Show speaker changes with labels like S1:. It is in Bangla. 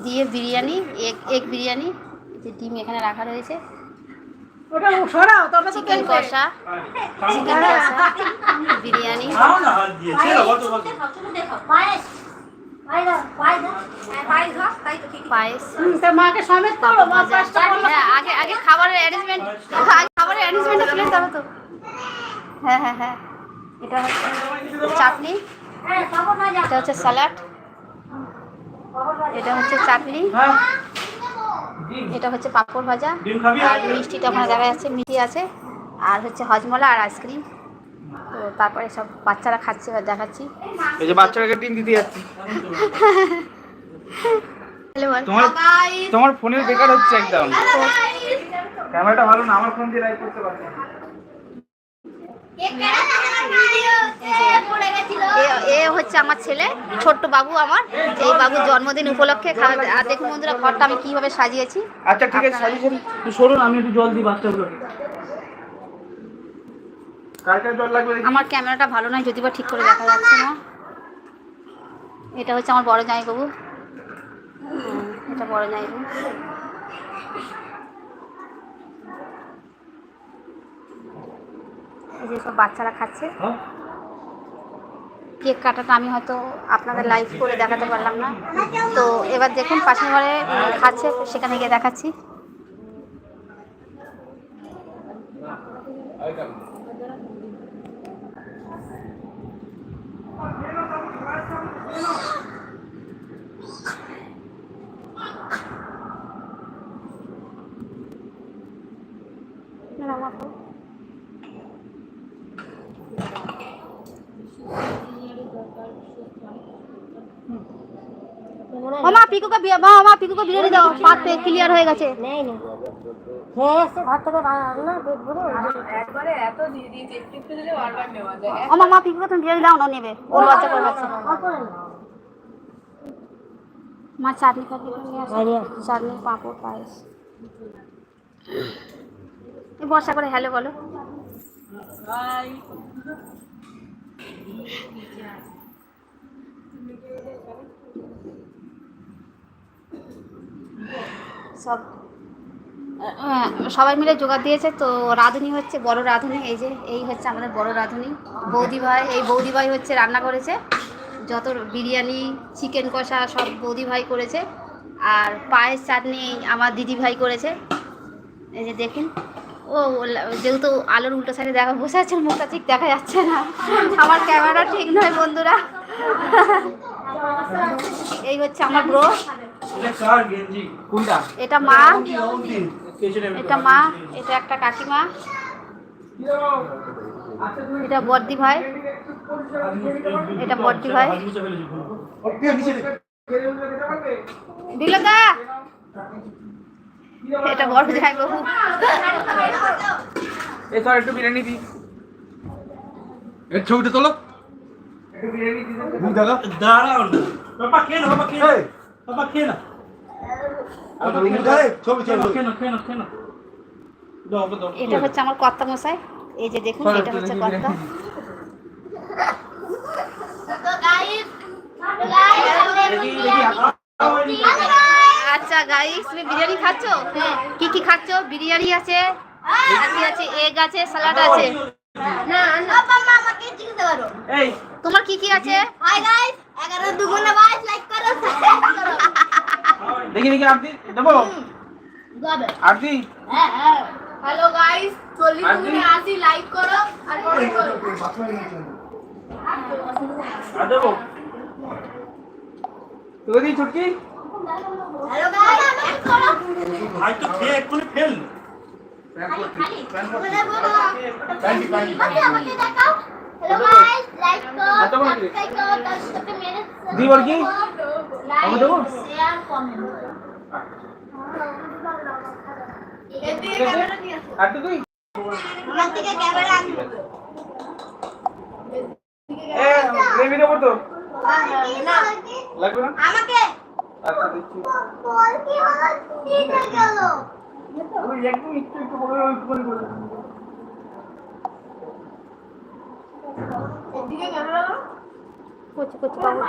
S1: দিয়ে বিরিয়ানি, এগ বিরিয়ানি, যে ডিম এখানে রাখা রয়েছে, চিকেন কষা, বিরিয়ানি, পায়েস। হ্যাঁ, আগে আগে খাবারের অ্যারেঞ্জমেন্ট, খাবারের অ্যারেঞ্জমেন্টটা তুলে দিতে হবে তো। হ্যাঁ হ্যাঁ হ্যাঁ, এটা হচ্ছে চাটনি, এটা হচ্ছে স্যালাড, এটা হচ্ছে চাটনি, এটা হচ্ছে পাঁপড় ভাজা, আর মিষ্টিটা ওখানে দেখা যাচ্ছে, মিষ্টি আছে, আর হচ্ছে হজমলা আর আইসক্রিম। তো তারপরে সব বাচ্চারা খাচ্ছে, এবার দেখাচ্ছি।
S2: এই যে বাচ্চাটাকে ডিম দিতে যাচ্ছি। তোমার ফোনের বেকার হচ্ছে একদম, ক্যামেরাটা ভালো না, আমার ফোন দিয়ে লাইভ করতে পারছি।
S1: এ হচ্ছে আমার ছেলে, ছোট্ট বাবু আমার, এই বাবুর জন্মদিন উপলক্ষে খাওয়া। আর দেখুন বন্ধুরা, ঘরটা আমি কিভাবে সাজিয়েছি।
S2: আচ্ছা ঠিক আছে, সাজিয়েছেন, সরুন, আমি একটু জল দিই বাচ্চাগুলোকে। কার কার জল লাগবে?
S1: আমার ক্যামেরাটা ভালো নয়, যদি বা ঠিক করে দেখা যাচ্ছে না। এটা হচ্ছে আমার বড় জামাইবাবু, এটা বড় জামাইবাবু। এই যে সব বাচ্চারা খাচ্ছে। কেক কাটাটা আমি হয়তো আপনাদের লাইভ করে দেখাতে পারলাম না, তো এবার দেখুন পাশের ঘরে খাচ্ছে, সেখানে গিয়ে দেখাচ্ছি। মামা পিকুকে বিরিয়ানি দাও, পাত পে ক্লিয়ার হয়ে গেছে। ও মামা পিকুকে তুমি বিরিয়ানি দাও, না নেবে, ও লজ্জা করে যাচ্ছে। মা চাটনি খাবি, চাটনি, পাঁপড়, পায়েস। বর্ষা করে হ্যালো বলো। সব সবাই মিলে জোগাড় দিয়েছে, তো রাঁধুনি হচ্ছে বড় রাঁধুনি। এই যে এই হচ্ছে আমাদের বড় রাঁধুনি বৌদি ভাই। এই বৌদি ভাই হচ্ছে রান্না করেছে, যত বিরিয়ানি, চিকেন কষা সব বৌদি ভাই করেছে, আর পায়েস, চাটনি আমার দিদি ভাই করেছে। এই যে দেখুন, ও যেহেতু আলোর উল্টো সাইডে দেখা বসে আছে, মুখটা ঠিক দেখা যাচ্ছে না, আমার ক্যামেরা ঠিক নয় বন্ধুরা। এই হচ্ছে আমার ব্রো, এটা মা, এটা মা, এটা একটা কাকিমা, এটা বড়দি ভাই, এটা বড়দি ভাই, দিলদা, এটা বড় জামাই বাবু।
S2: এই স্যার একটু বিরিয়ানি দিই, এর ছবিটা তোলো, একটু বিরিয়ানি দিই দাদা। দাঁড়াও না বাবা, খেয়ে না বাবা, খেয়ে বাবা, খেয়ে না,
S1: এটা হচ্ছে আমার কর্তা মশাই। এই যে দেখুন, এটা হচ্ছে কর্তা। আচ্ছা গাইস, তুমি বিরিয়ানি খাচ্ছ? কি কি খাচ্ছ? বিরিয়ানি আছে, আছে, এগ আছে, স্যালাড আছে। তোমার কি কি আছে? হাই গাইস, 11 দুগুণ 22 লাইক করো, সাবস্ক্রাইব করো।
S2: দেখি দেখি আপনি দেবো আপনি।
S1: হ্যাঁ হ্যাঁ, হ্যালো গাইস, 40 দুগুণ 80 লাইক করো আর কমেন্ট করো।
S2: আর দেবো তোদি ছুটকি।
S1: হ্যালো গাইস,
S2: ভাই তো খেয়ে এক্ষুনি ফেল। দিবর কি আমি দেবো, শেয়ার কমেন্ট। আর তুই আমার থেকে ক্যামেরা আনবি, এ নেবি দেবো তো
S1: না
S2: লাগবে না
S1: আমাকে।
S2: আচ্ছা দিচ্ছি,
S1: বল কি হলো, ঠিক হয়ে গেল।
S2: ওই একটু একটু একটু করে করে এদিকে ক্যামেরা কোচ কোচ পাবো।